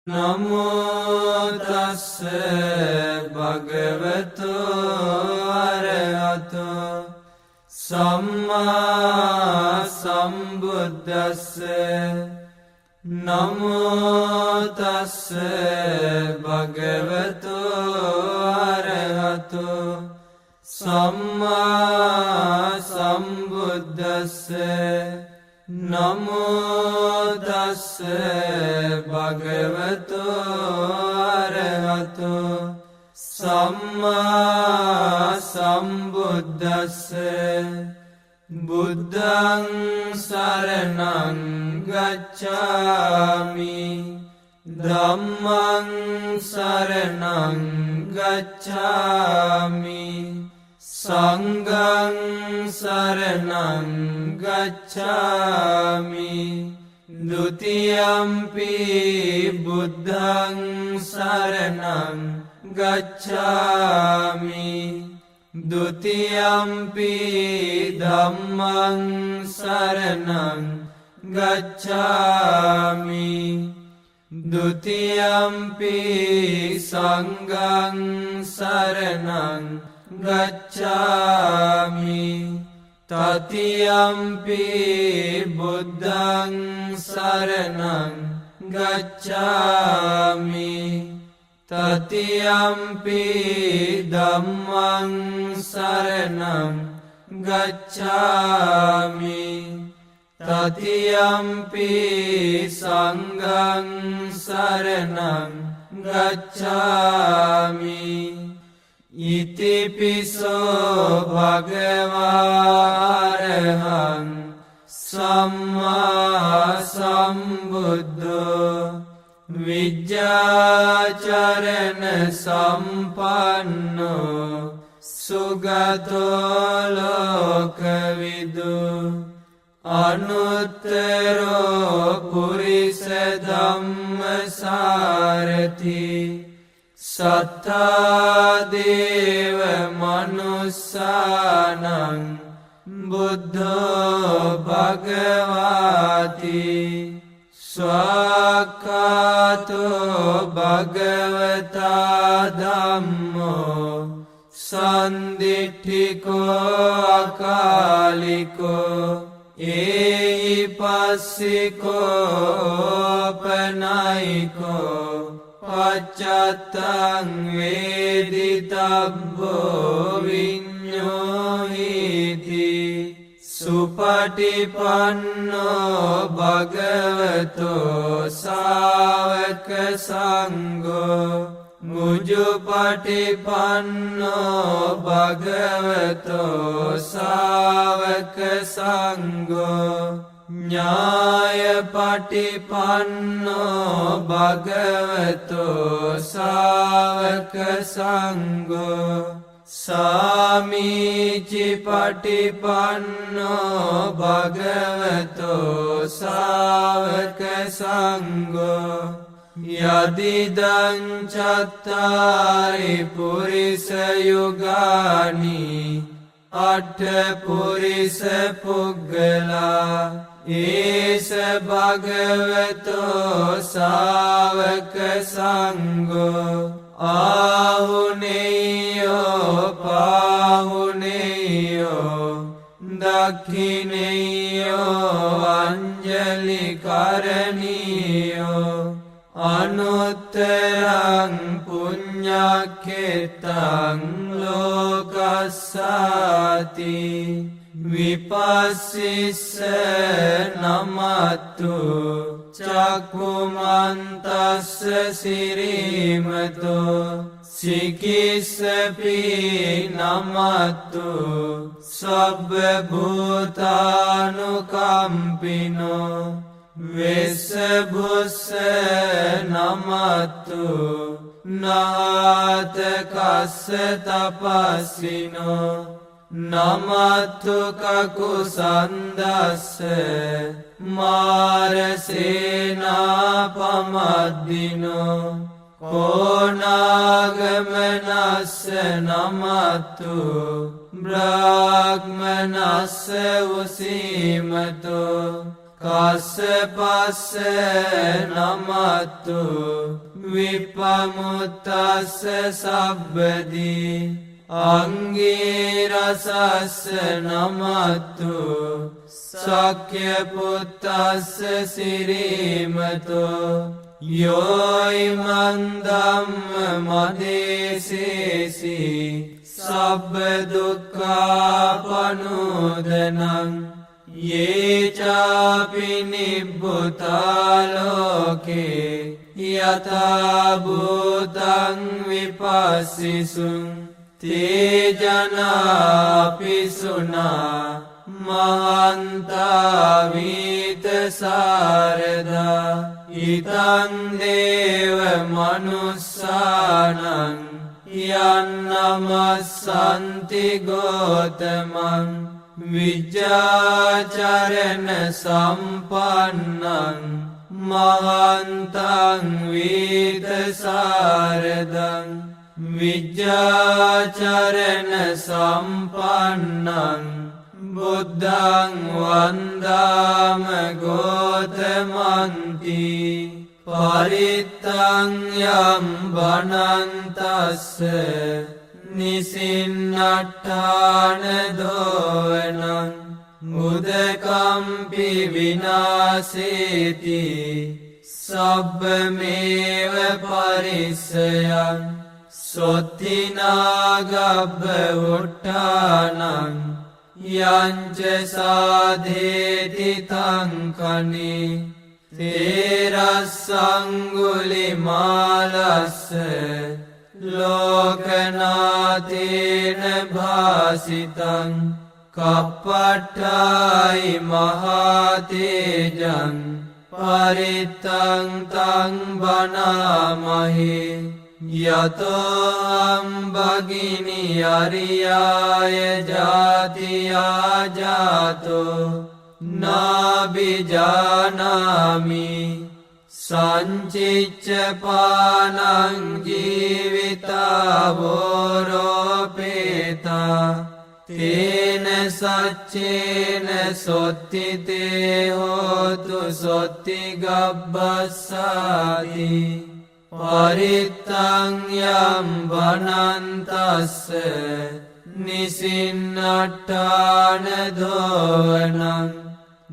නමෝ තස්ස භගවතු අරහතෝ සම්මා සම්බුද්දස්ස නමෝ තස්ස භගවතු අරහතෝ සම්මා සම්බුද්දස්ස නමෝ තස්ස භගවතු අරහතෝ සම්මා සම්බුද්දස්ස බුද්ධං සරණං ගච්ඡාමි ධම්මං සරණං ගච්ඡාමි සංඝං සරණං ගච්ඡාමි ဒုတိယံ පි බුද්ධං සරණං ගච්ඡාමි ဒုတိယံ පි ධම්මං සරණං ගච්ඡාමි ဒုတိယံ පි සංඝං සරණං ගච්ඡාමි තතියම්පි බුද්ධං සරණං ගච්ඡාමි තතියම්පි ධම්මං සරණං ගච්ඡාමි තතියම්පි සංඝං සරණං ගච්ඡාමි ඉතිපිසෝ භගවාරහං සම්මා සම්බුද්ධෝ විජ්ජාචරණ සම්පන්නෝ සුගතෝ ලෝකවිදු අනුත්තරෝ පුරිස ධම්මසාරති සත්තා දේව මනුස්සානං බුද්ධෝ භගවාති ස්වාක්ඛාතෝ භගවතා ධම්මෝ සන්දිට්ඨිකෝ අකාලිකෝ ඒහි පස්සිකෝ පනයිකෝ පච්චත්තං වේදිතබ්බෝ විඤ්ඤෝහිති සුපටිපන්නෝ භගවතෝ සාවක සංඝෝ මුජුපටිපන්නෝ භගවතෝ සාවක සංඝෝ ඥායපටිපන්නෝ භගවතෝ සාවක සංඝෝ සාමීචි පටිපන්නෝ භගවතෝ සාවක සංඝෝ යදිදං චත්තාරි පුරිස යුගානි අට්ඨ පුරිස පුග්ගලා ඒස භගවතෝ සාවක සංඝෝ ආහුනේයෝ පාහුනේයෝ දක්ඛිනේයෝ අංජලි කරණීයෝ අනුත්තරං පුඤ්ඤක්ඛෙතං ලෝකස්සාති විපස්සිස්ස නමත්තු චක්ඛුමන්තස්ස සිරීමතෝ සිකිස්සපි නමත්තු සබ්බ භූතානුකම්පිනෝ වෙස්සභුස්ස නමත්තු නාත කස්ස තපස්සිනෝ නමත්තු කකුසන්දස්ස මාරසේනාපමද්දිනෝ කෝනාගමනස්ස නමත්තු බ්‍රාහ්මනස්ස උසීමතෝ කස්සපස්ස නමත්තු විපමුත්තස්ස සබ්බදී අංගේ රසස්ස නමත්තු සක්්‍ය පුත්තස්ස සිරීමතෝ යෝයිමන් ධම්ම මදේසේසි සබ්බ දුක්ඛාපනෝදනං යේචාපි නිබ්බුතාලෝකේ යථා භූතං විපස්සිසුං තේජනාපි සුනා මහන්තා වීත සාරදා ඉතං දේව මනුස්සානං යන්නමස්සන්ති ගෝතමං විජ්ජාචරණ සම්පන්නං මහන්තං වීත සාරදං විජ්ජාචරණ සම්පන්නං බුද්ධං වන්දාම ගෝතමන්ති පරිත්තං යම් බනන්තස්ස නිසින්නට්ඨාන දෝවනං මුදකම්පි විනාසේති සබ්බමේව පරිස්සයං සොත්තිනාගබ්බ උට්ඨානං යංච සාධේති තංකනේ තේරස්සංගුලිමාලස්ස ලෝකනාතේන භාසිතං කප්පට්ඨායි මහතේජං පරිත්තං තං බනාමහේ යතෝ අම්බගිනි අරියාය ජාතියා ජාතෝ නාබිජානාමි සංචිච්ච පානං ජීවිතාවෝරෝපේතා තේන සච්චේන සොත්තිතේ හෝතු සොත්ති ගබ්බස්සාති පරිත්තං යම් බනන්තස්ස නිසින්නට්ඨාන දෝවනං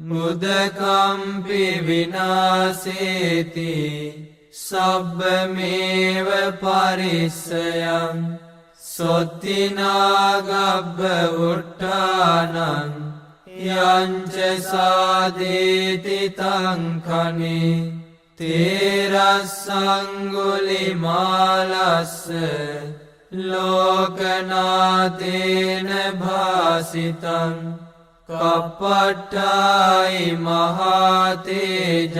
මුදකම්පි විනාසේති සබ්බමේව පරිස්සයං සොත්තිනාගබ්බ උට්ඨානං යංච සාදේති තංකනේ තේරස්සංගුලිමාලස්ස ලෝකනාතේන භාසිතං කප්පට්ඨායි මහතේජං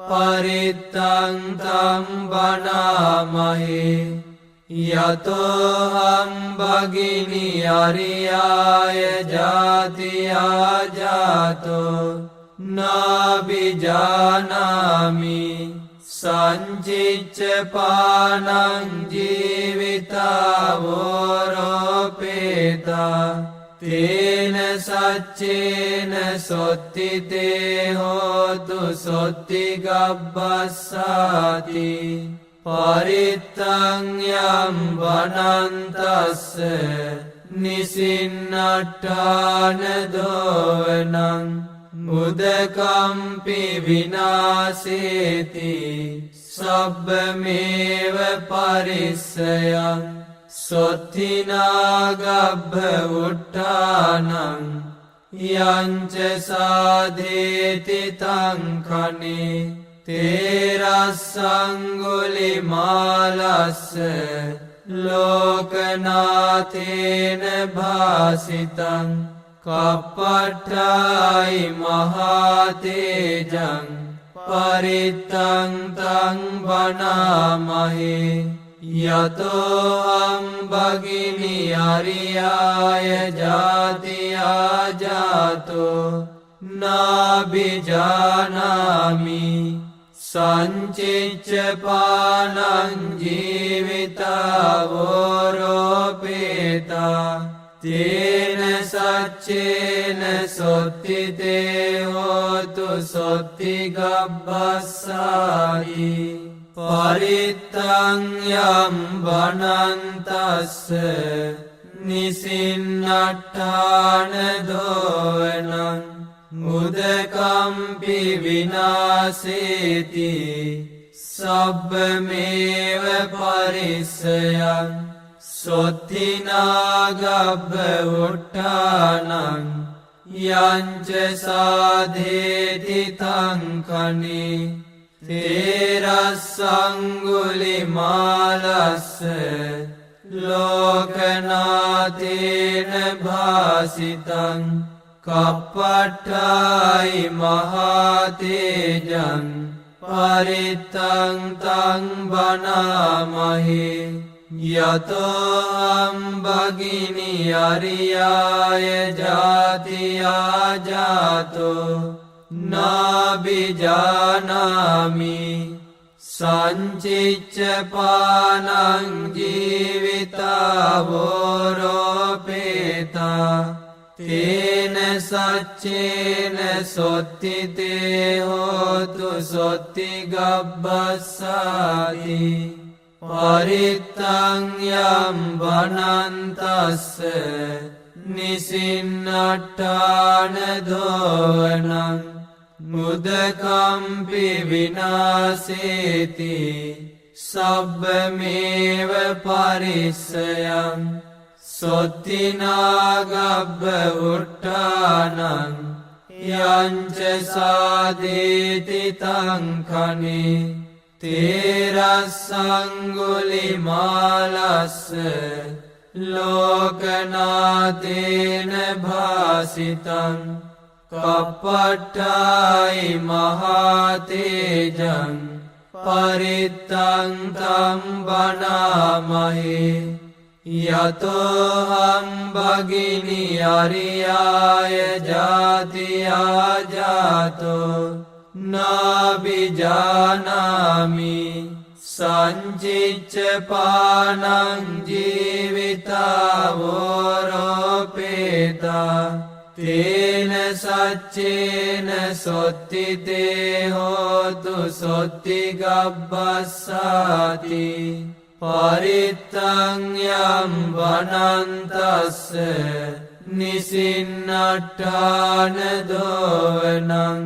පරිත්තං තං බනාමහේ යතෝ අම්බගිනි අරියාය ජාතියා ජාතෝ නාබිජානාමි සංචිච්ච පානං ජීවිතාවෝරෝපේතා තේන සච්චේන සොත්තිතේ හෝතු සොත්ති ගබ්බස්සාති පරිත්තං යම් බනන්තස්ස නිසින්නට්ඨාන දෝවනං මුදකම්පි විනාසේති සබ්බමේව පරිස්සයං සොත්තිනාගබ්බ උට්ඨානං යංච සාධේති තංකනේ තේරස්සංගුලිමාලස්ස ලෝකනාතේන භාසිතං කප්පට්ඨායි මහතේජං පරිත්තං තං බනාමහේ යතෝ අම්බගිනි අරියාය ජාතියා ජාතෝ නාබිජානාමි සංචිච්ච පානං ජීවිතාවෝරෝපේතා තේන සච්චේන සොත්තිතේ හෝතු සොත්තිගබ්බස්සායි පරිත්තං යම් බනන්තස්ස නිසින්නට්ඨාන දෝවනං මුදකම්පි විනාසේති සබ්බමේව පරිස්සයං සොත්තිනාගබ්බ උට්ඨානං යංච සාධේති තංකනේ තේරස්සංගුලිමාලස්ස ලෝකනාතේන භාසිතං කප්පට්ඨායි මහතේජං පරිත්තං තං බනාමහේ යතෝ අම්බගිනි අරියාය ජාතියා ජාතෝ නාබිජානාමි සංචිච්ච පානං ජීවිතාවෝරෝපේතා තේන සච්චේන සොත්තිතේ හෝතු සොත්තිගබ්බස්සාති පරිත්තං යම් බනන්තස්ස නිසින්නට්ඨාන දෝවනං මුදකම්පි විනාසේති සබ්බමේව පරිස්සයං සොත්තිනාගබ්බ උට්ඨානං යංච සාදේති තංකනේ තේරස්සංගුලිමාලස්ස ලෝකනාතේන භාසිතං කප්පට්ඨායි මහතේජං පරිත්තං තං බනාමහේ යතෝ හම්බගිනි අරියාය ජාතියා ජාතෝ නාබිජානාමි සංචිච්ච පානං ජීවිතාවෝරෝපේතා තේන සච්චේන සොත්තිතේ හෝතු සොත්තිගබ්බස්සාති පරිත්තං යම් බනන්තස්ස නිසින්නට්ඨාන දෝවනං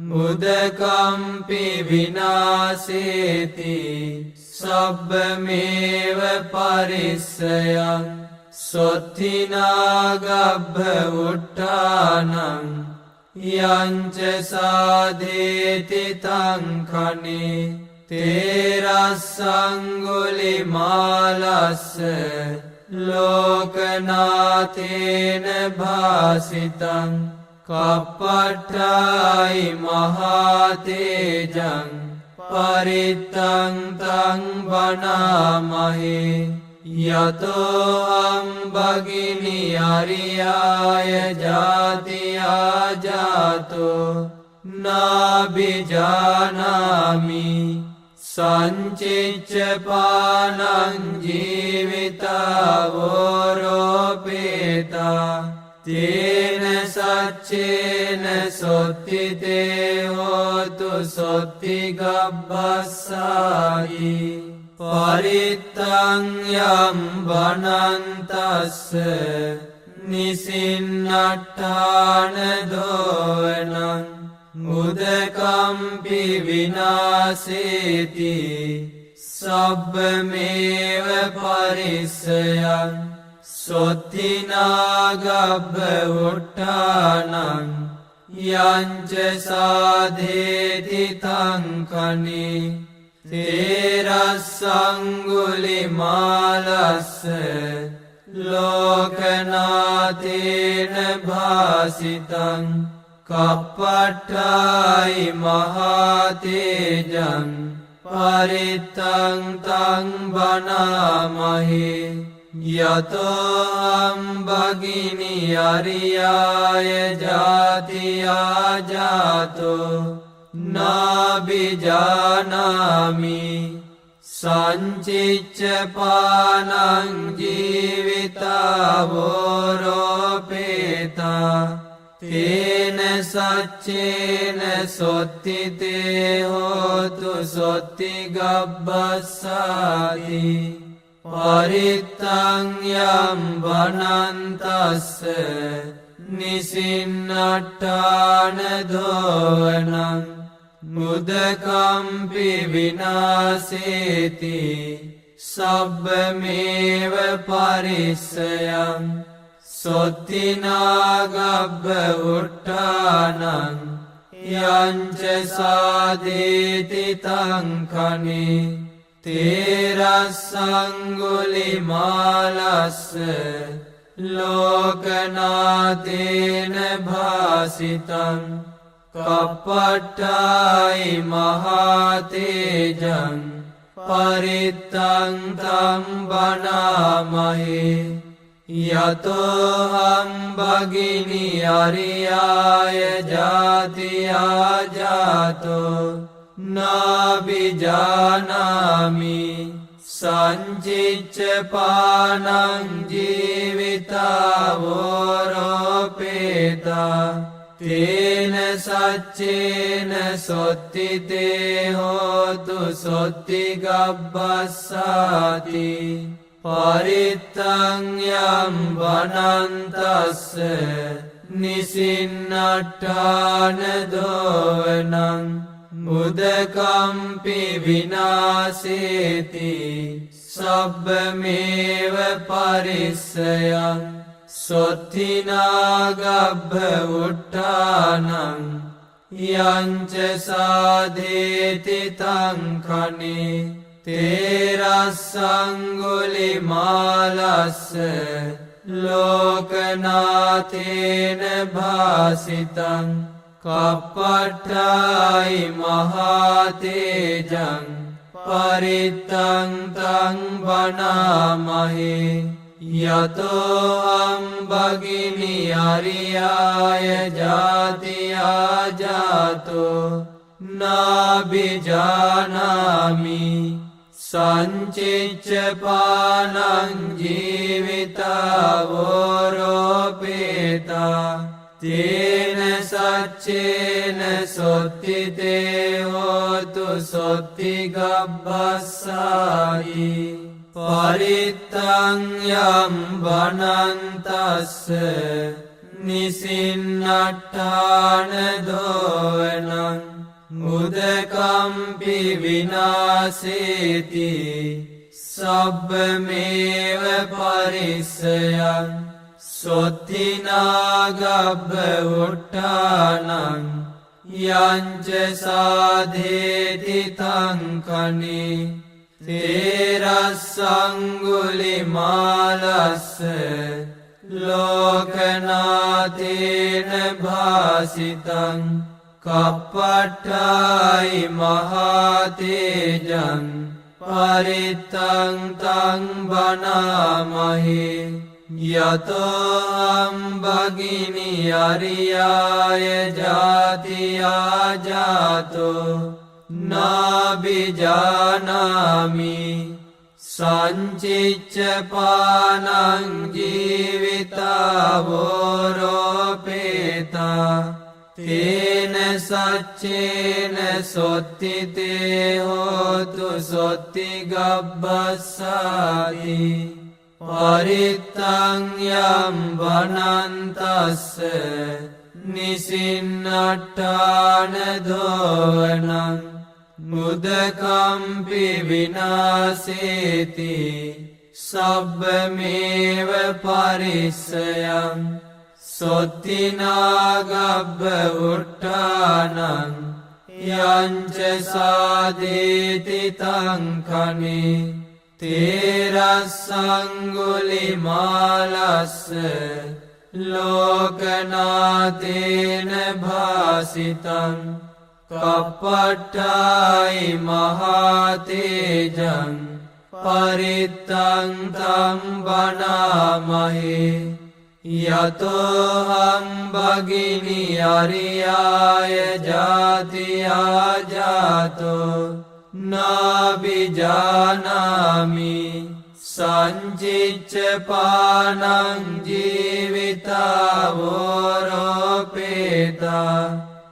මුදකම්පි විනාසේති සබ්බමේව පරිස්සයං සොත්තිනාගබ්බ උට්ඨානං යංච සාධේති තංකනේ තේරස්සංගුලිමාලස්ස ලෝකනාතේන භාසිතං කප්පට්ඨායි මහතේජං පරිත්තං තං බනාමහේ යතෝ අම්බගිනි අරියාය ජාතියා ජාතෝ නාබිජානාමි සංචිච්ච පානං ජීවිතාවෝරෝපේතා තේන සච්චේන සොත්තිතේ හෝතු සොත්තිගබ්බස්සායි පරිත්තං යම් බනන්තස්ස නිසින්නට්ඨාන දෝවනං මුදකම්පි විනාසේති සබ්බමේව පරිස්සයං සොත්තිනාගබ්බ උට්ඨානං යංච සාධේති තංකනේ තේරස්සංගුලිමාලස්ස ලෝකනාතේන භාසිතං කප්පට්ඨායි මහතේජං පරිත්තං තං බනාමහේ යතෝ අම්බගිනි අරියාය ජාතියා ජාතෝ නාබිජානාමි සංචිච්ච පානං ජීවිතාවෝරෝපේතා තේන සච්චේන සොත්තිතේ හෝතු සොත්ති ගබ්බස්සාති පරිත්තං යම් වනන්තස්ස නිසින්නට්ඨාන දෝවනං මුදකම්පි විනාසේති සබ්බමේව පරිස්සයං සොත්තිනාගබ්බ උට්ඨානං යංච සාදේති තංකනේ තේරස්සංගුලිමාලස්ස ලෝකනාතේන භාසිතං කප්පට්ඨායි මහතේජං පරිත්තං තං බණාමහේ යතෝහං භගිනි අරියාය ජාතියා ජාතෝ නාබිජානාමි සංචිච්ච පානං ජීවිතාවෝරෝපේතා තේන සච්චේන සොත්තිතේ හෝතු සොත්ති ගබ්බස්සාති පරිත්තං යම් වනන්තස්ස නිසින්නට්ඨාන දෝවනං මුදකම්පි විනාසේති සබ්බමේව පරිස්සයං සොත්තිනාගබ්බ උට්ඨානං යංච සාදේති තංකනේ තේරස්සංගුලිමාලස්ස ලෝකනාතේන භාසිතං කප්පට්ඨායි මහතේජං පරිත්තං තං බණාමහේ යතෝහං භගිනි අරියාය ජාතියා ජාතෝ නාබිජානාමි සංචිච්ච පානං ජීවිතාවෝරෝපේතා තේන සච්චේන සොත්තිතේ හෝතු සොත්ති ගබ්බස්සාති පරිත්තං යම් වනන්තස්ස නිසින්නට්ඨාන දෝවනං මුදකම්පි විනාසේති සබ්බමේව පරිස්සයං සොත්තිනාගබ්බ උට්ඨානං යංච සාදේති තංකනේ තේරස්සංගුලිමාලස්ස ලෝකනාතේන භාසිතං කප්පට්ඨායි මහතේජං පරිත්තං තං බණාමහේ යතෝහං භගිනි අරියාය ජාතියා ජාතෝ නාබිජානාමි සංචිච්ච පානං ජීවිතාවෝරෝපේතා තේන සච්චේන සොත්තිතේ හෝතු සොත්ති ගබ්බස්සාති පරිත්තං යම් වනන්තස්ස නිසින්නට්ඨාන දෝවනං මුදකම්පි විනාසේති සබ්බමේව පරිස්සයං සොත්තිනාගබ්බ උට්ඨානං යංච සාදේති තංකනේ තේරස්සංගුලිමාලස්ස ලෝකනාතේන භාසිතං කප්පට්ඨායි මහතේජං පරිත්තං තං බණාමහේ යතෝහං භගිනි අරියාය ජාතියා ජාතෝ නාබිජානාමි සංචිච්ච පානං ජීවිතාවෝරෝපේතා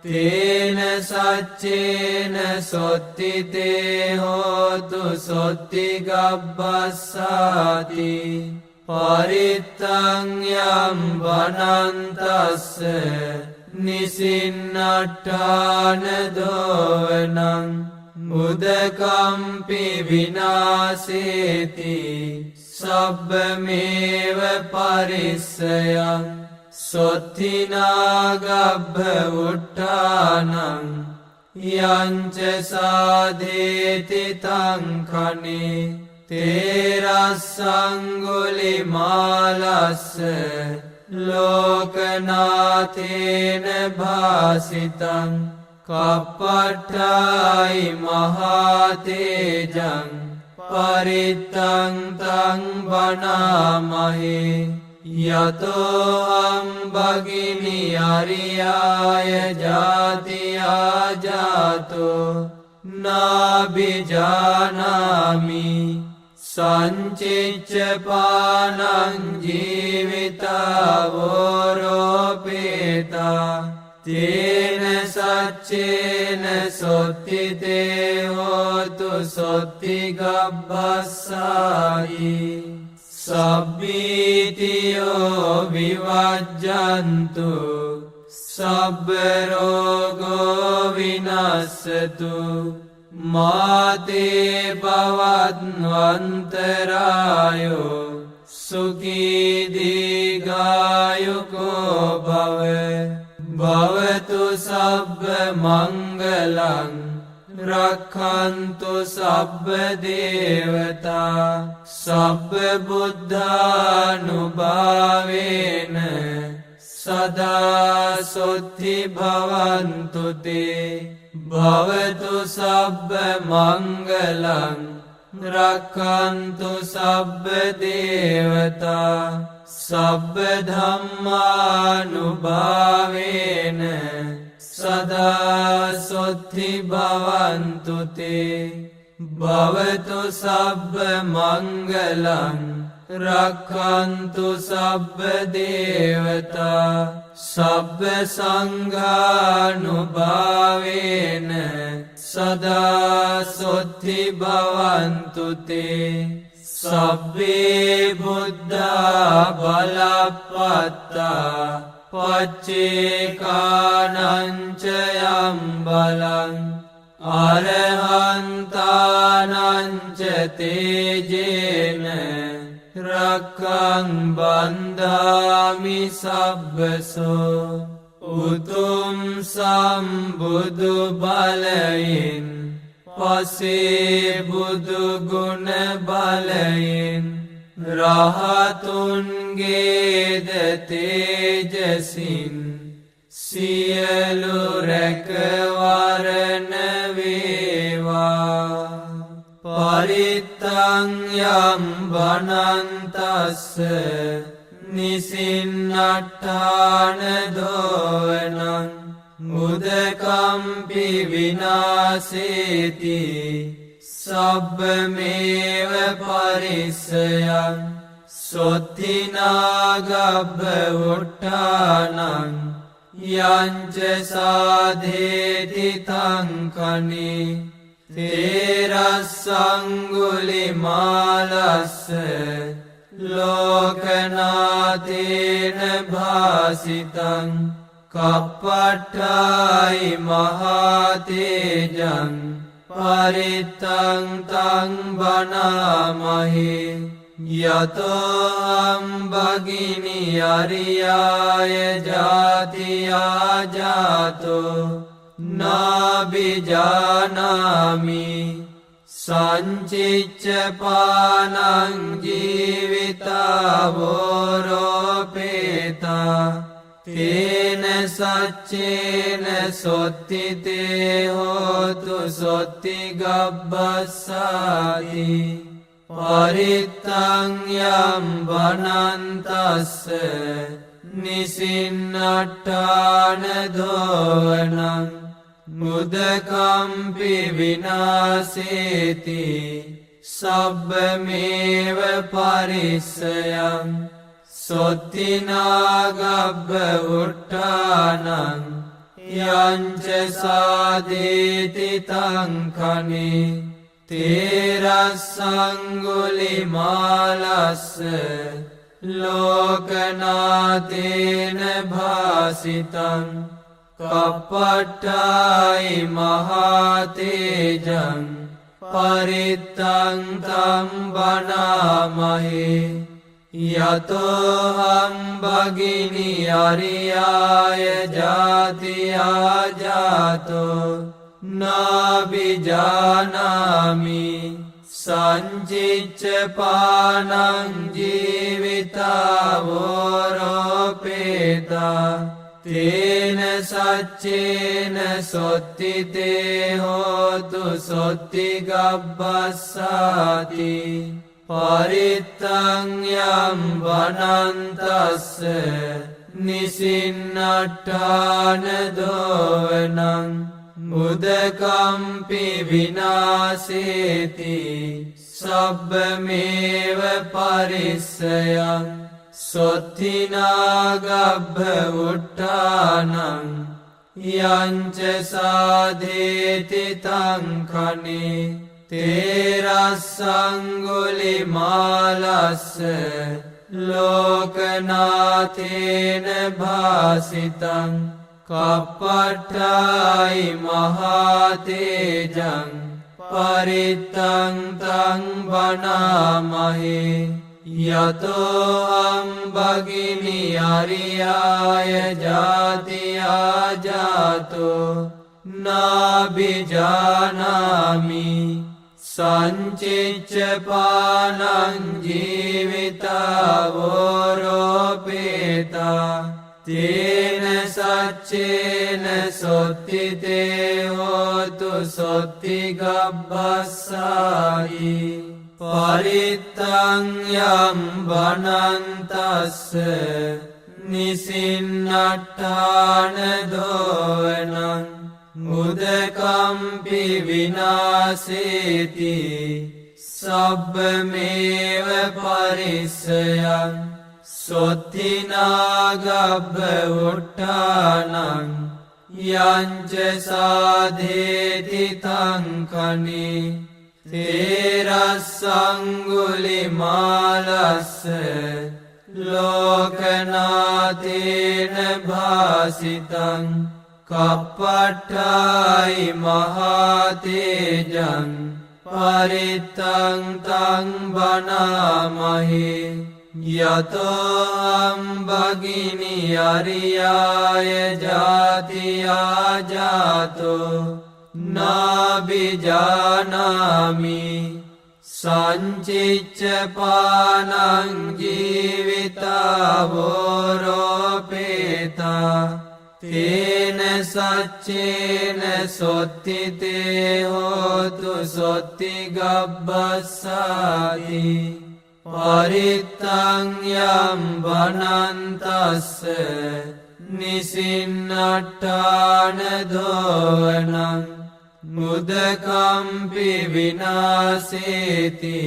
තේන සච්චේන සොත්තිතේ හෝතු සොත්තිගබ්බස්සාති පරිත්තං යම් වනන්තස්ස නිසින්නට්ඨාන දෝවනං මුදකම්පි විනාසේති සබ්බමේව පරිස්සයං සොත්තිනාගබ්බ උට්ඨානං යංච සාධේති තංඛනේ තේරස්සංගුලි මාලස්ස ලෝකනාථේන භාසිතං කප්පට්ඨායි මහතේජං පරිත්තං තං වනාමහේ යතෝහං භගිනි අරියාය ජාතියා ජාතෝ නාබිජානාමි සංචිච්ච පානං ජීවිතාවෝරෝපේතා තේන සච්චේන සොත්තිතේ හෝතු සොත්තිගබ්බස්සායි සබ්බීතියෝ විවජ්ජන්තු සබ්බ රෝගෝ විනස්සතු මාතේ භවත්වන්තරායෝ සුඛී දීඝායුකෝ භව භවතු සබ්බ මංගලං රක්ඛන්තු සබ්බ දේවතා සබ්බ බුද්ධානුභාවේන සදා සොත්ති භවන්තු තේ භවතු සබ්බ මංගලං රක්ඛන්තු සබ්බ දේවතා සබ්බ ධම්මානුභාවේන සදා සොත්ති භවන්තු තේ භවතු සබ්බ මංගලං රක්ඛන්තු සබ්බ දේවතා සබ්බ සංඝානුභාවේන සදා සොත්ති භවන්තු තේ සබ්බේ බුද්ධා බලප්පත්තා පච්චේකානං ච යම් බලං අරහන්තානං ච තේජේන රක්ඛං බන්ධාමි සබ්බසෝ උතුම් සම්බුදු බලයෙන් පසේ බුදු ගුණ බලයෙන් රහතුන්ගේද තේජසින් සියලු රැකවරණ වේවා පරිත්තං යම් වනන්තස්ස නිසින්නට්ඨාන දෝවනං මුදකම්පි විනාසේති සබ්බමේව පරිස්සයං සොත්තිනාගබ්බ උට්ඨානං යංච සාධේති තංඛනේ තේරස්සංගුලි මාලස්ස ලෝකනාථේන භාසිතං කප්පට්ඨායි මහතේජං පරිත්තං තං වනාමහේ යතෝහං භගිනි අරියාය ජාතියා ජාතෝ නාබිජානාමි සංචිච්ච පානං ජීවිතාවෝරෝපේතා තේන සච්චේන සොත්තිතේ හෝතු සොත්තිගබ්බස්සාති පරිත්තං යම් වනන්තස්ස නිසින්නට්ඨාන දෝවනං මුදකම්පි විනාසේති සබ්බමේව පරිස්සයං සොත්තිනාගබ්බ උට්ටානං යංච සාදේති තංකනේ තේරස්සංගුලිමාලස්ස ලෝකනාතේන භාසිතං කප්පට්ටායි මහතේජං පරිත්තං තම් බනාමහේ යතෝහං භගිනි අරියාය ජාතියා ජාතෝ නාබිජානාමි සංචිච්ච පානං ජීවිතාවෝරෝපේතා තේන සච්චේන සොත්තිතේ හෝතු සොත්තිගබ්බස්සාති පරිත්තං යම් වනන්තස්ස නිසින්නට්ඨාන දෝවනං මුදකම්පි විනාසේති සබ්බමේව පරිස්සයං සොත්තිනාගබ්බ උට්ටානං යංච සාදේති තංකනේ තේරස්සංගුලිමාලස්ස ලෝකනාතේන භාසිතං කප්පට්ටායි මහතේජං පරිත්තං තං බනාමහේ යතෝහං භගිනි අරියාය ජාතියා ජාතෝ නාබිජානාමි සංචිච්ච පානං ජීවිතාවෝරෝපේතා තේන සච්චේන සොත්තිතේ හෝතු සොත්තිගබ්බස්සායි පරිත්තං යම් වනන්තස්ස නිසින්නට්ඨාන දෝවනං මුදකම්පි විනාසේති සබ්බමේව පරිස්සයං සොත්තිනාගබ්බ උට්ටානං යංච සාදේති තංකනේ තේරස්සංගුලිමාලස්ස ලෝකනාතේන භාසිතං කප්පට්ටායි මහතේජං පරිත්තං තං බනාමහේ යතෝහං භගිනි අරියාය ජාතියා ජාතෝ නාබිජානාමි සංචිච්ච පානං ජීවිතාවෝරෝපේතා තේන සච්චේන සොත්තිතේ හෝතු සොත්තිගබ්බස්සාති පරිත්තං යම් වනන්තස්ස නිසින්නට්ඨාන දෝවනං මුදකම්පි විනාසේති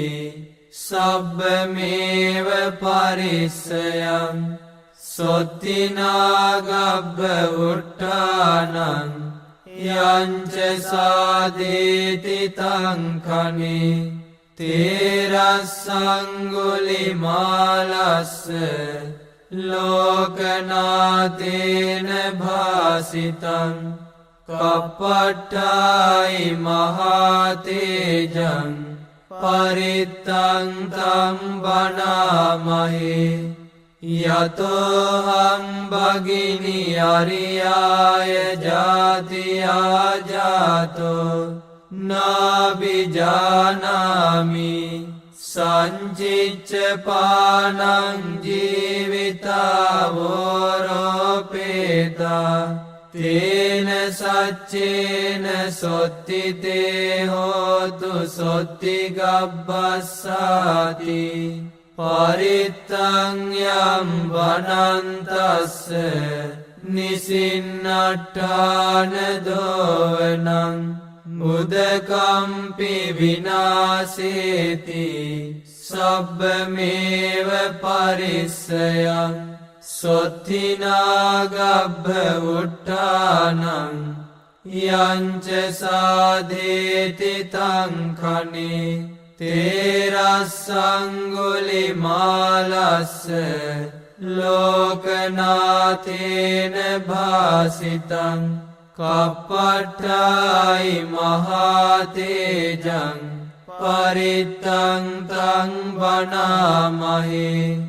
සබ්බමේව පරිස්සයං සොත්තිනාගබ්බ උට්ටානං යංච සාදේති තංකනේ තේරස්සංගුලිමාලස්ස ලෝකනාතේන භාසිතං කප්පට්ටායි මහතේජං පරිත්තං තම් බනාමහේ යතෝහං භගිනි අරියාය ජාතියා ජාතෝ නාබිජානාමි සංචිච්ච පානං ජීවිතාවෝරෝපේතා තේන සච්චේන සොත්තිතේ හෝතු සොත්තිගබ්බස්සාති පරිත්තං යම් වනන්තස්ස නිසින්නට්ඨාන දෝවනං උදකම්පි විනාසේති සබ්බමේව පරිස්සයං සොත්තිනාගබ්බ උට්ඨානං යංච සාධේති තංඛනේ තේරස්සංගුලිමාලස්ස ලෝකනාථේන භාසිතං කප්පට්ඨායි මහතේජං පරිත්තං තං වනාමහේ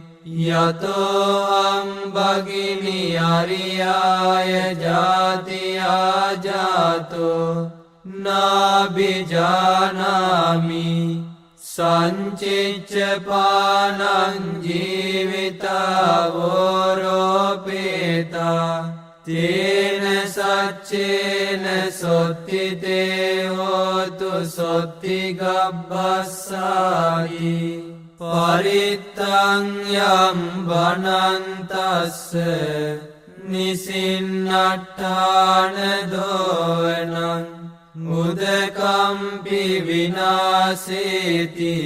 යතෝහං භගිනි අරියාය ජාතියා ජාතෝ නාබිජානාමි සංචිච්ච පානං ජීවිතාවෝරෝපේතා තේන සච්චේන සොත්තිතේ හෝතු සොත්තිගබ්බස්සායි පරිත්තං යම් වනන්තස්ස නිසින්නට්ඨාන දෝවනං උදකම්පි විනාසේති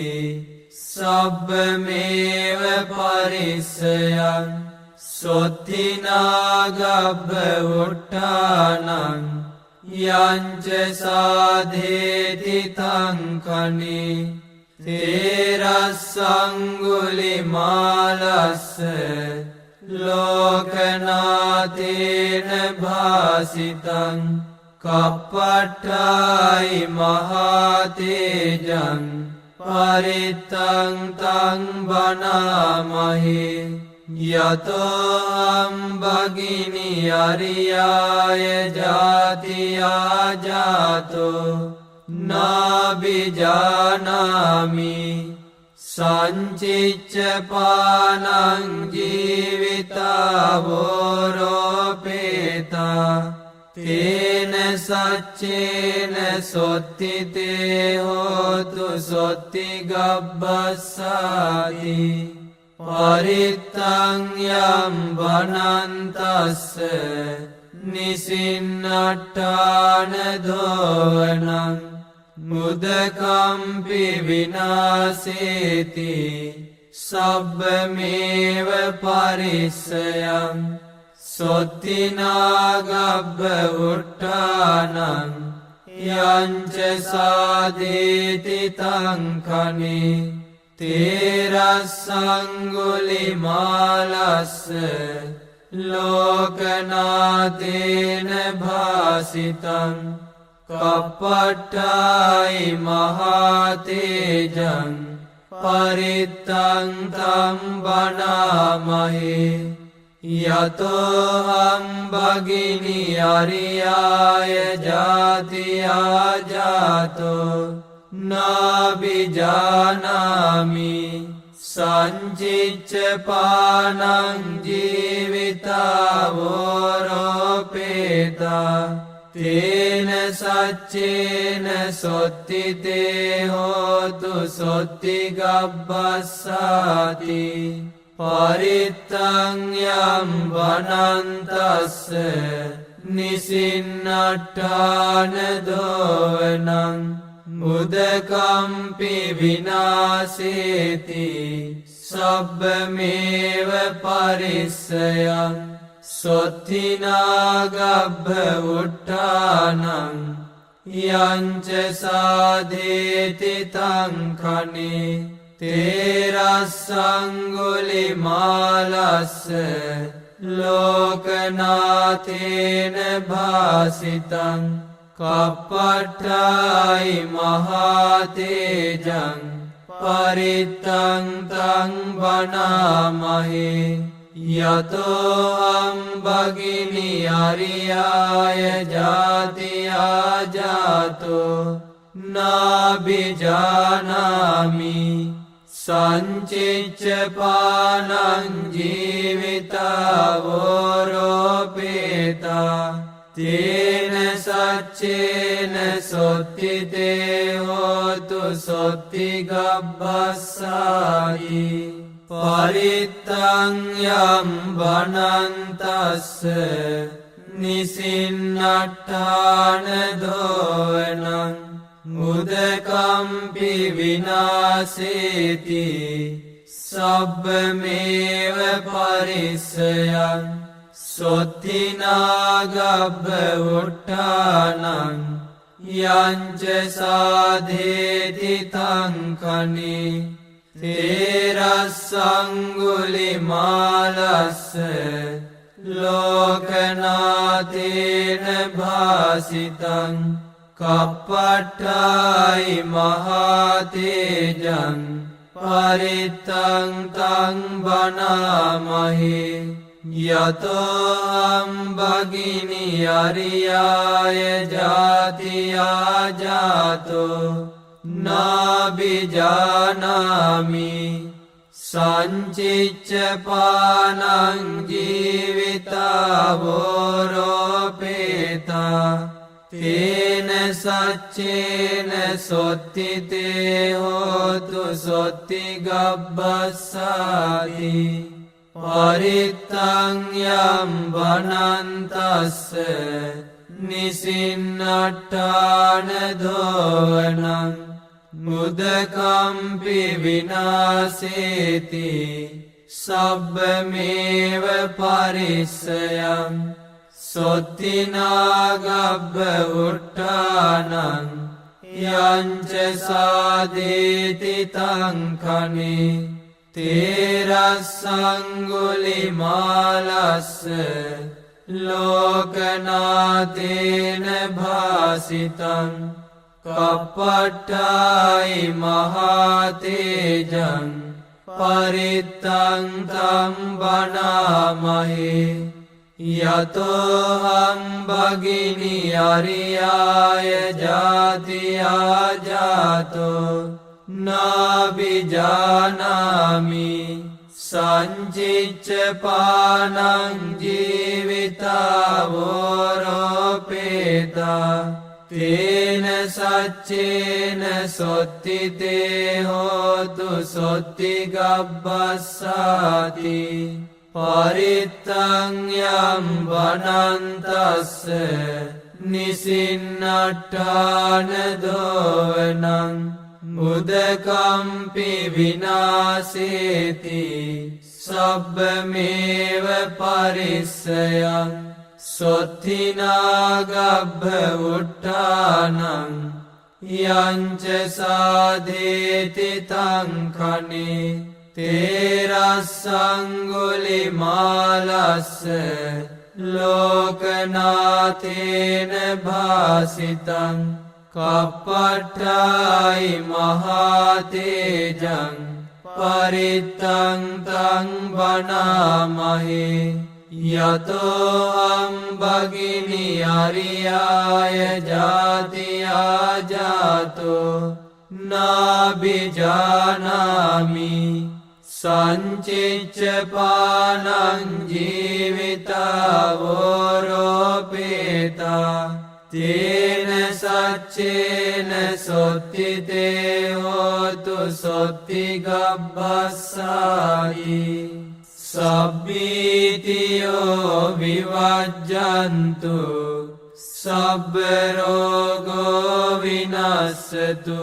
සබ්බමේව පරිස්සයං සොත්තිනාගබ්බ උට්ඨානං යංච සාධේති තංඛනේ තේරස්සංගුලිමාලස්ස ලෝකනාථේන භාසිතං කප්පට්ඨායි මහතේජං පරිත්තං තං වනාමහේ යතෝහං භගිනි අරියාය ජාතියා ජාතෝ නාබිජානාමි සංචිච්ච පානං ජීවිතාවෝරෝපේතා තේන සච්චේන සොත්තිතේ හෝතු සොත්තිගබ්බස්සාති පරිත්තං යම් වනන්තස්ස නිසින්නට්ඨාන දෝවනං මුදකම්පි විනාසේති සබ්බමේව පරිස්සයං සොත්තිනාගබ්බ උට්ඨානං යංච සාධේති තංඛනේ තේරස්සංගුලිමාලස්ස ලෝකනාථේන භාසිතං කප්පට්ඨායි මහතේජං පරිත්තං තං වනාමහේ යතෝහං භගිනි අරියාය ජාතියා ජාතෝ නාබිජානාමි සංචිච්ච පානං ජීවිතාවෝරෝපේතා තේන සච්චේන සොත්තිතේ හෝතු සොත්තිගබ්බස්සාති පරිත්තං යම් වනන්තස්ස නිසින්නට්ඨාන දෝවනං උදකම්පි විනාසේති සබ්බමේව පරිස්සයං සොත්තිනාගබ්බ උට්ඨානං යංච සාධේති තංඛනේ තේරස්සංගුලිමාලස්ස ලෝකනාථේන භාසිතං කප්පට්ඨායි මහතේජං පරිත්තං තං වනාමහේ යතෝහං භගිනි අරියාය ජාතියා ජාතෝ නාබිජානාමි සංචිච්ච පානං ජීවිතාවෝරෝපේතා තේන සච්චේන සොත්තිතේ හෝතු සොත්තිගබ්බස්සායි පරිත්තං යම් වනන්තස්ස නිසින්නට්ඨාන දෝවනං උදකම්පි විනාසේති සබ්බමේව පරිස්සයං සොත්තිනාගබ්බ උට්ඨානං යංච සාධේති තංකනි තේරස්සංගුලිමාලස්ස ලෝකනාතේන භාසිතං කප්පට්ඨායි මහතේජං පරිත්තං තං බනාමහි යතෝ භගිනි අරියාය ජාතියා ජාතෝ නාබිජානාමි සංචිච්ච පානං ජීවිතාවෝරෝපේතා තේන සච්චේන සොත්තිතේ හෝතු සොත්ති ගබ්බස්සාති පරිත්තං යම් වනන්තස්ස නිසින්නට්ඨාන දෝවනං මුදකම්පි විනාසේති සබ්බමේව පරිස්සයං සොත්තිනාගබ්බ උට්ඨානං යංච සාදේති තංකනි තේරස්සංගුලිමාලස්ස ලෝකනාතේන භාසිතං කප්පට්ඨායි මහතේජං පරිත්තං තං බනාමහි යතෝ භගිනි අරියාය ජාතියා ජාතෝ නාබිජානාමි සංචිච්ච පානං ජීවිතාවෝරෝපේතා තේන සච්චේන සොත්තිතේ හෝතු සොත්ති ගබ්බස්සාති පරිත්තං යම් වනන්තස්ස නිසින්නට්ඨාන දෝවනං උදකම්පි විනාසේති සබ්බමේව පරිස්සයං සොත්තිනාගබ්බ උට්ඨානං යංච සාධේති තංකනි තේරස්සංගුලිමාලස්ස ලෝකනාතේන භාසිතං කප්පට්ඨායි මහතේජං පරිත්තං තං බනාමහි යතෝ භගිනි අරියාය ජාතියා ජාතෝ නාබිජානාමි සංචිච්ච පානං ජීවිතාවෝරෝපේතා තේන සච්චේන සොත්තිතේ හෝතු සොත්ති ගබ්බස්සායි සබ්බීතියෝ විවජ්ජන්තු සබ්බ රෝගෝ විනස්සතු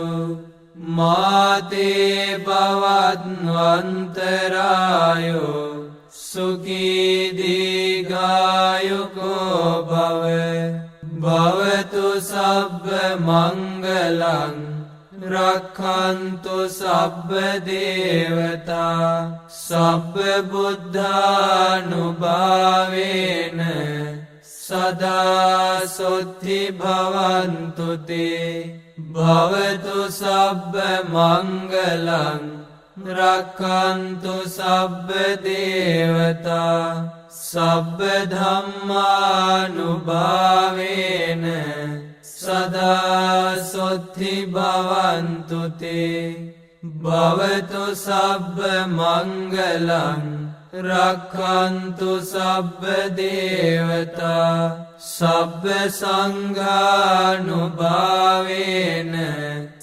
මාතේ භවත්වන්තරායෝ සුඛී දීඝායුකෝ භව භවතු සබ්බ මංගලං රක්ඛන්තු සබ්බ දේවතා සබ්බ බුද්ධානුභාවේන සදා සොත්ති භවන්තු තේ භවතු සබ්බ මංගලං රක්ඛන්තු සබ්බ දේවතා සබ්බ ධම්මානුභාවේන සදා සොත්ති භවන්තු තේ භවතු සබ්බ මංගලං රක්ඛන්තු සබ්බ දේවතා සබ්බ සංඝානුභාවේන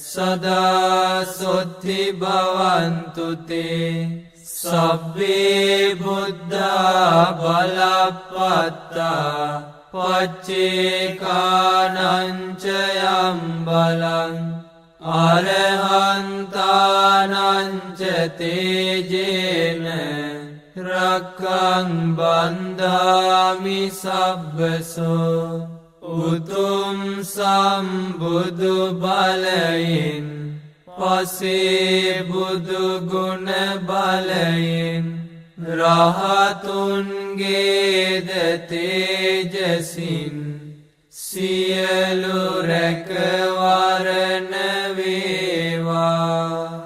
සදා සොත්ති භවන්තු තේ සබ්බේ බුද්ධා බලප්පත්තා පච්චේකානංච යම් බලං අරහන්තානංච තේජේන රක්ඛං බන්ධාමි සබ්බසෝ උතුම් සම්බුදු බලයෙන් පසේ බුදු ගුණ බලයෙන් රහතුන්ගේද තේජසින් සියලු රැකවරණ වේවා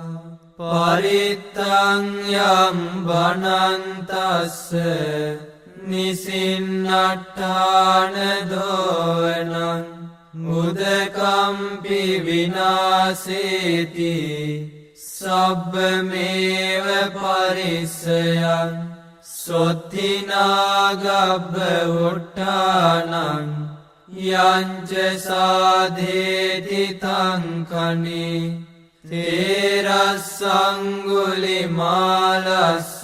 පරිත්තං යම් බනන්තස්ස නිසින්නට්ඨාන දෝවනං මුදකම්පි විනාසේති සබ්බමේව පරිස්සයං සොත්තිනාගබ්බ උට්ඨානං යංච සාධේති තංකනි තේරස්සංගුලිමාලස්ස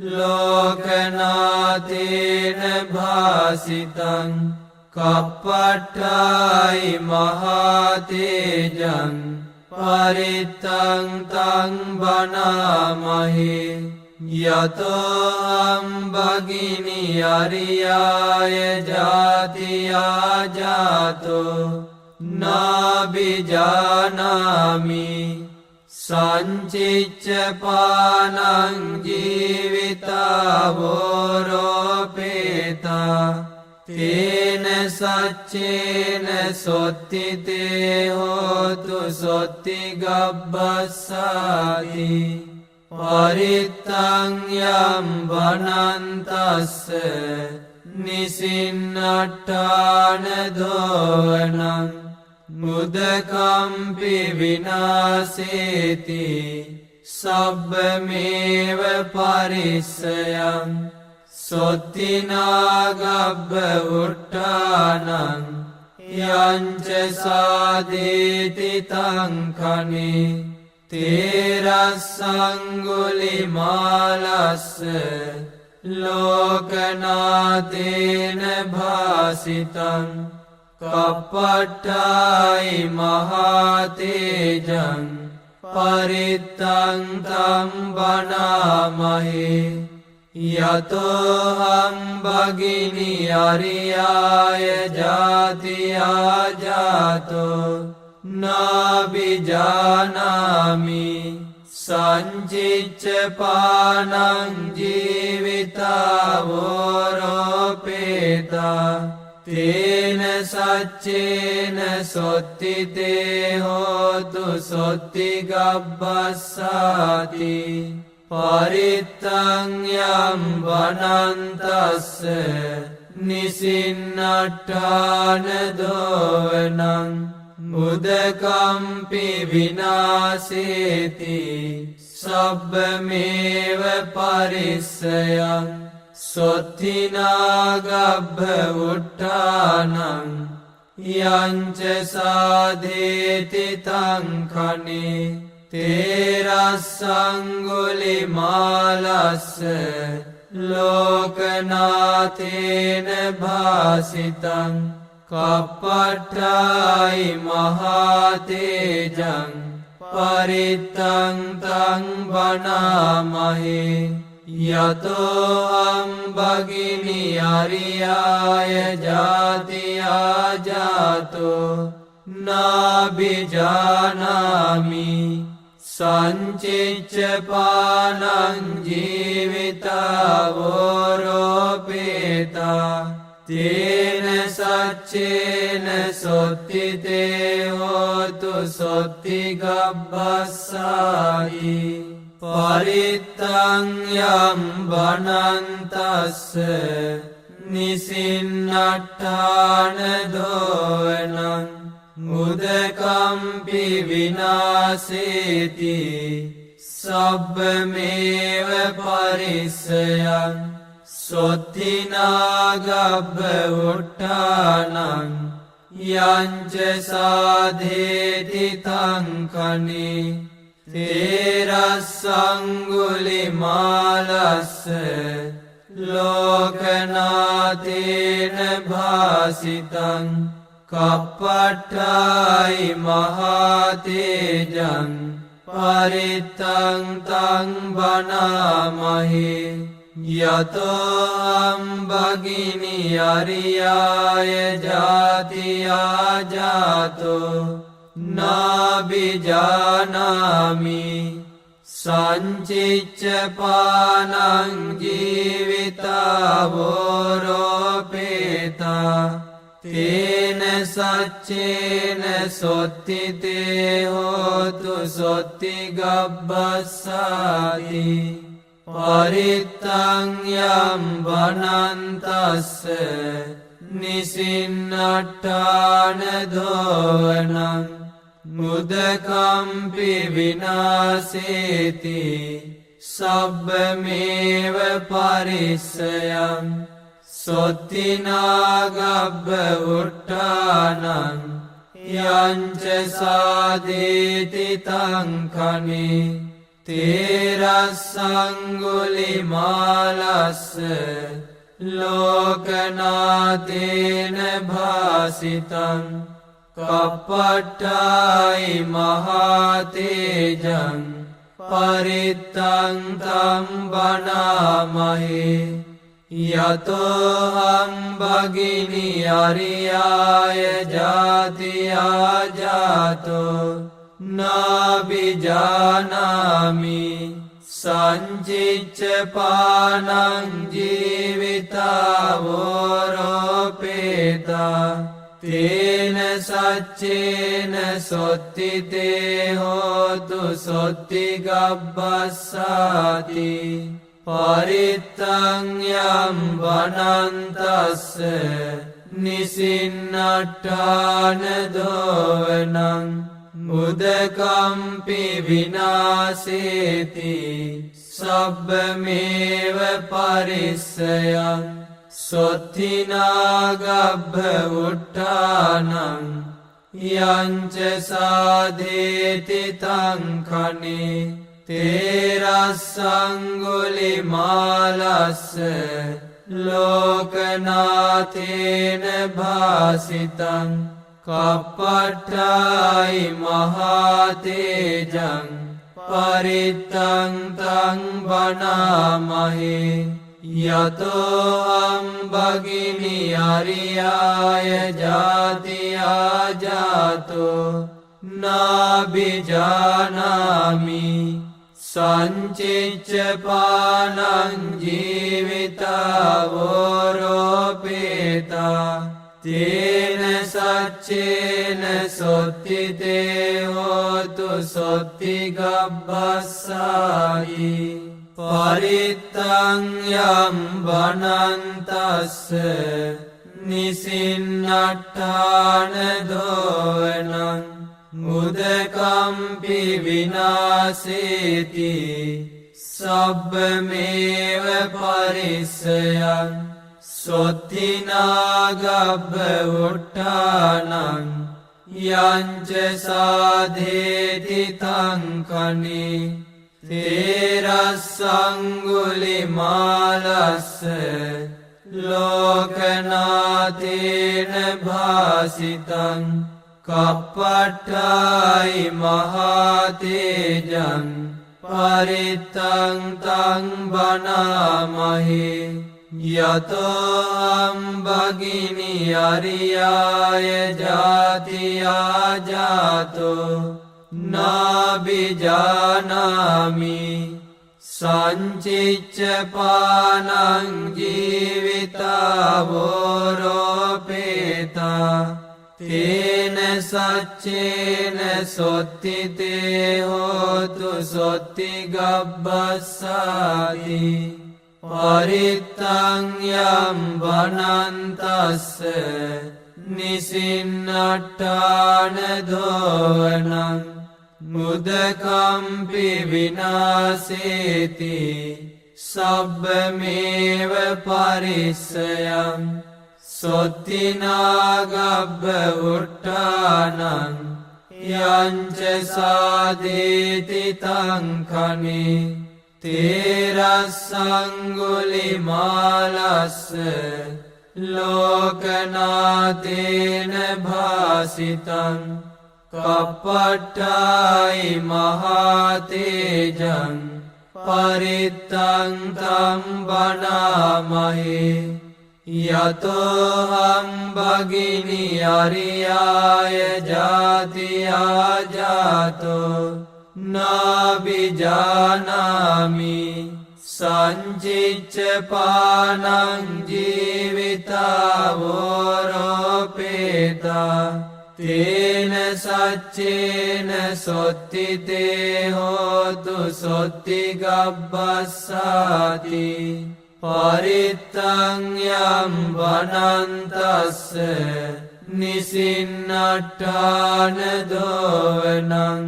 ලෝකනාතේන භාසිතං කප්පට්ඨායි මහතේජං පරිත්තං තං බනාමහි යතෝ භගිනි අරියාය ජාතියා ජාතෝ නාබිජානාමි සංචිච්ච පානං ජීවිතාවෝරෝපේතා තේන සච්චේන සොත්තිතේ හෝතු සොත්ති ගබ්බස්සාති පරිත්තං යම් බනන්තස්ස නිසින්නට්ඨාන දෝවනං මුදකම්පි විනාසේති සබ්බමේව පරිස්සයං සොත්තිනාගබ්බ උට්ඨානං යංච සාදේති තංකනි තේරස්සංගුලිමාලස්ස ලෝකනාතේන භාසිතං කප්පට්ඨායි මහතේජං පරිත්තං තං බනාමහි යතෝ භගිනි අරියාය ජාතියා ජාතෝ නාබිජානාමි සංචිච්ච පානං ජීවිතාවෝරෝපේතා තේන සච්චේන සොත්තිතේ හෝතු සොත්ති ගබ්බස්සාති පරිත්තං යම් බනන්තස්ස නිසින්නට්ඨාන දෝවනං මුදකම්පි විනාසේති සබ්බමේව පරිස්සයං සොත්තිනාගබ්බ උට්ඨානං යංච සාධේති තංකනි තේරස්සංගුලිමාලස්ස ලෝකනාතේන භාසිතං කප්පට්ඨායි මහතේජං පරිත්තං තං බනාමහි යතෝ භගිනි අරියාය ජාතියා ජාතෝ නාබිජානාමි සංචිච්ච පානං ජීවිතාවෝරෝපේතා තේන සච්චේන සොත්තිතේ හෝතු සොත්ති ගබ්බස්සාති පරිත්තං යම් බනන්තස්ස නිසින්නට්ඨාන දෝවනං මුදකම්පි විනාසේති සබ්බමේව පරිස්සයං සොත්තිනාගබ්බ උට්ඨානං යංච සාධේති තංකනි තේරස්සංගුලිමාලස්ස ලෝකනාතේන භාසිතං කප්පට්ඨායි මහතේජං පරිත්තං තං බනාමහි යතෝ අම්බගිනි අරියාය ජාතියා ජාතෝ නාබිජානාමි සංචිච්ච පානං ජීවිතාවෝරෝපේතා තේන සච්චේන සොත්තිතේ හෝතු සොත්ති ගබ්බස්සාති පරිත්තං යම් බනන්තස්ස නිසින්නට්ඨාන දෝවනං මුදකම්පි විනාසේති සබ්බමේව පරිස්සයං සොත්තිනාගබ්බ උට්ඨානං යංච සාදේති තං කනේ තේරස්සංගුලිමාලස්ස ලෝකනාතේන භාසිතං කප්පට්ඨායි මහතේජං පරිත්තං තං බනාමහි යතෝ හම්බගිනි අරියාය ජාතියා ජාතෝ නාබිජානාමි සංචිච්ච පානං ජීවිතාවෝරෝපේතා තේන සච්චේන සොත්තිතේ හෝතු සොත්ති ගබ්බස්සාති පරිත්තං යම් බනන්තස්ස නිසින්නට්ඨාන දෝවනං මුදකම්පි විනාසේති සබ්බමේව පරිස්සයං සොත්තිනාගබ්බ උට්ඨානං යංච සාදේති තං කනේ තේරස්සංගුලිමාලස්ස ලෝකනාතේන භාසිතං කප්පට්ඨායි මහතේජං පරිත්තං තං බනාමහි යතෝ අම්බගිනි අරියාය ජාතියා ජාතෝ නාබිජානාමි සංචිච්ච පානං ජීවිතාවෝරෝපේතා තේන සච්චේන සොත්තිතේ හෝතු සොත්ති ගබ්බස්සායි පරිත්තං යම් බනන්තස්ස නිසින්නට්ඨාන දෝවනං මුදකම්පි විනාසේති සබ්බමේව පරිස්සයං සොත්තිනාගබ්බ උට්ඨානං යංච සාදේති තං කනේ තේරස්සංගුලිමාලස්ස ලෝකනාතේන භාසිතං කප්පට්ඨායි මහතේජං පරිත්තං තං බනාමහි යතෝ අම්බගිනි අරියාය ජාතියා ජාතෝ නාබිජානාමි සංචිච්ච පානං ජීවිතාවෝරෝපේතා තේන සච්චේන සොත්තිතේ හෝතු සොත්ති ගබ්බස්සාති පරිත්තං යම් බනන්තස්ස නිසින්නට්ඨාන දෝවනං මුදකම්පි විනාසේති සබ්බමේව පරිස්සයං සොත්තිනාගබ්බ උට්ඨානං යංච සාදේති තං කනේ තේරස්සංගුලිමාලස්ස ලෝකනාතේන භාසිතං කප්පට්ඨායි මහතේජං පරිත්තං තං බණාමහේ යතෝහං භගිනි අරියාය ජාතියා ජාතෝ නාබිජානාමි සංචිච්ච පානං ජීවිතාවෝරෝපේතා තේන සච්චේන සොත්තිතේ හෝතු සොත්ති ගබ්බස්සාති පරිත්තං යම් වනන්තස්ස නිසින්නට්ඨාන දෝවනං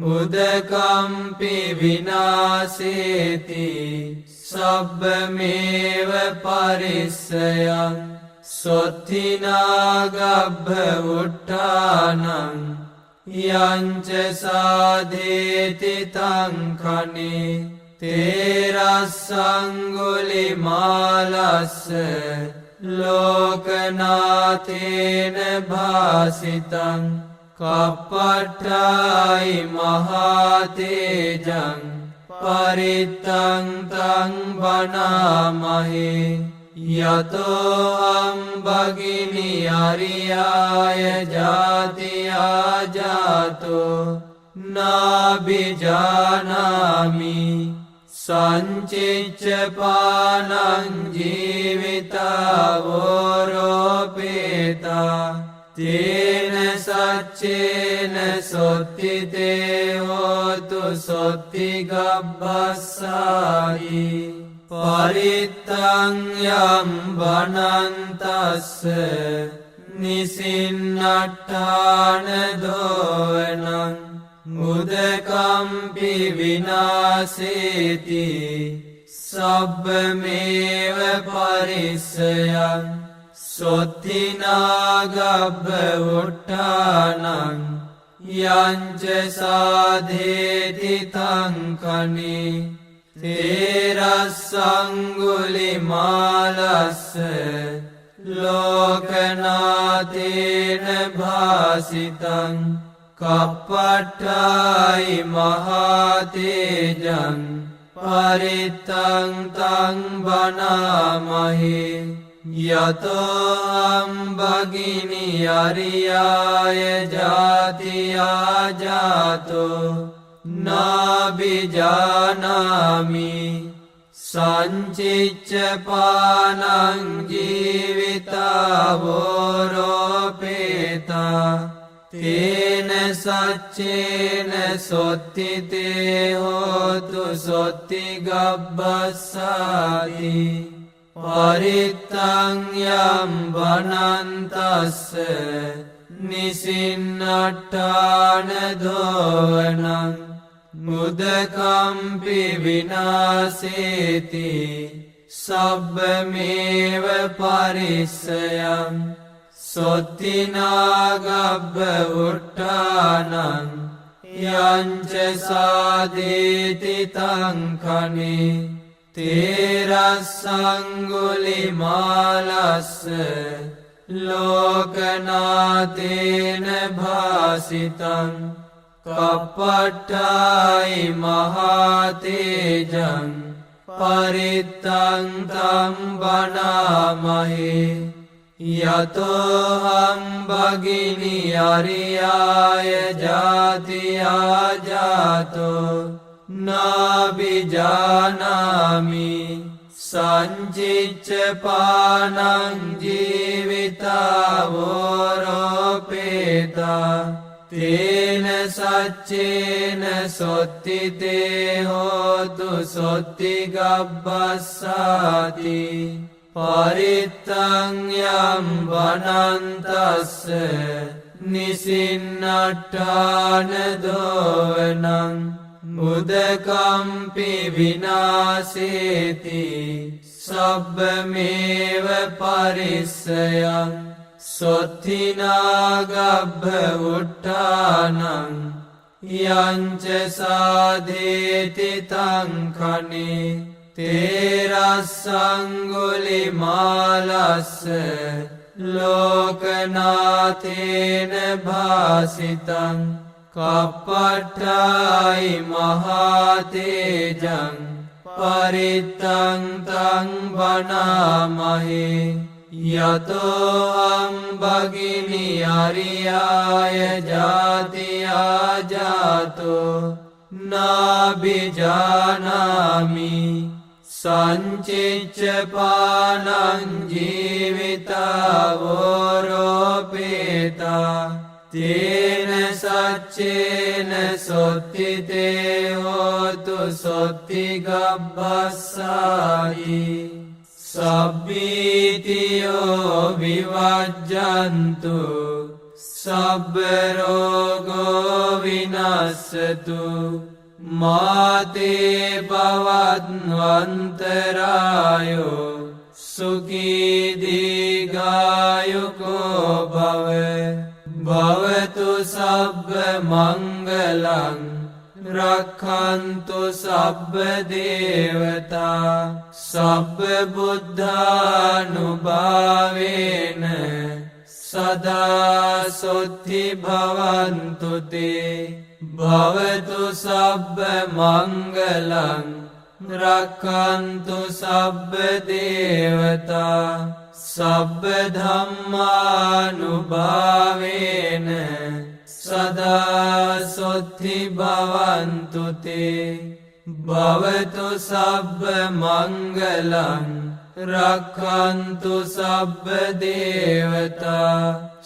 උදකම්පි විනාසේති සබ්බමේව පරිස්සයං සොත්තිනාගබ්බ උට්ඨානං යංච සාදේති තං කනේ තේරස්සංගුලිමාලස්ස ලෝකනාතේන භාසිතං කප්පට්ඨායි මහතේජං පරිත්තං තං බණාමහේ යතෝහං භගිනි අරියාය ජාතියා ජාතෝ නාබිජානාමි සංචිච්ච පානං ජීවිතාවෝරෝපේතා තේන සච්චේන සොත්තිතේ හෝතු සොත්ති ගබ්බස්සායි පරිත්තං යම් වනන්තස්ස නිසින්නට්ඨාන දෝවනං උදකම්පි විනාසේති සබ්බමේව පරිස්සයං සොත්තිනාගබ්බ උට්ඨානං යංච සාදේති තං කනේ තේරස්සංගුලිමාලස්ස ලෝකනාතේන භාසිතං කප්පට්ඨායි මහතේජං පරිත්තං තං බණාමහේ යතෝහං භගිනි අරියාය ජාතියා ජාතෝ නාබිජානාමි සංචිච්ච පානං ජීවිතාවෝරෝපේතා තේන සච්චේන සොත්තිතේ හෝතු සොත්ති ගබ්බස්සාති පරිත්තං යම් වනන්තස්ස නිසින්නට්ඨාන දෝවනං මුදකම්පි විනාසේති සබ්බමේව පරිස්සයං සොත්තිනාගබ්බ උට්ඨානං යංච සාදේති තං කනේ තේරස්සංගුලිමාලස්ස ලෝකනාතේන භාසිතං කප්පට්ඨායි මහතේජං පරිත්තං තං බණාමහේ යතෝහං භගිනි අරියාය ජාතියා ජාතෝ නාබිජානාමි සංචිච්ච පානං ජීවිතාවෝරෝපේතා තේන සච්චේන සොත්තිතේ හෝතු සොත්ති ගබ්බස්සාති පරිත්තං යම් වනන්තස්ස නිසින්නට්ඨාන දෝවනං උදකම්පි විනාසේති සබ්බමේව පරිස්සයං සොත්තිනාගබ්බ උට්ටානං යංච සාධේති තංකනේ තේරස්සංගුලි මාලස්ස ලෝකනාතේන භාසිතං කප්පට්ටායි මහාතේජං පරිත්තං තං බනාමහේ යතෝහං භගිනි අරියාය ජාතියා ජාතෝ නාබිජානාමි සංචිච්ච පානං ජීවිතාවෝරෝපේතා තේන සච්චේන සොත්තිතේ හෝතු සොත්තිගබ්බස්සායි සබ්බීතියෝ විවජ්ජන්තු සබ්බරෝගෝ විනස්සතු මාතේ භවත්වන්තරායෝ සුඛීදීගායුකෝ භව භවතු සබ්බ මංගලං රක්ඛන්තු සබ්බ දේවතා සබ්බ බුද්ධානුභාවේන සදා සොත්ති භවන්තු තේ භවතු සබ්බ මංගලං රක්ඛන්තු සබ්බ දේවතා සබ්බ ධම්මානුභාවේන සදා සොත්ති භවන්තු තේ භවතු සබ්බ මංගලං රක්ඛන්තු සබ්බ දේවතා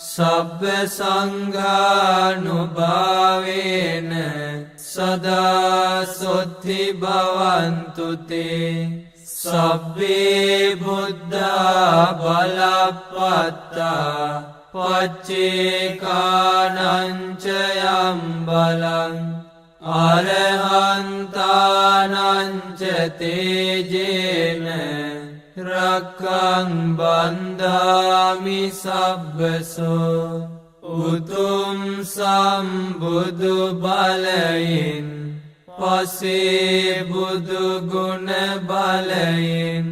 සබ්බ සංඝානුභාවේන සදා සොත්ති භවන්තු තේ සබ්බේ බුද්ධා බලප්පත්තා පච්චේකානංච යම් බලං අරහන්තානංච තේජේන රක්ඛං බන්ධාමි සබ්බසෝ උතුම් සම්බුදු බලයෙන් පසේ බුදු ගුණ බලයෙන්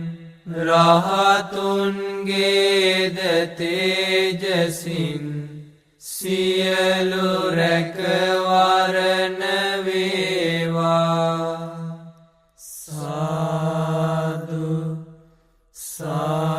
රහතුන්ගේද තේජසින් සියලු රැකවරණ වේවා සාදු සාදු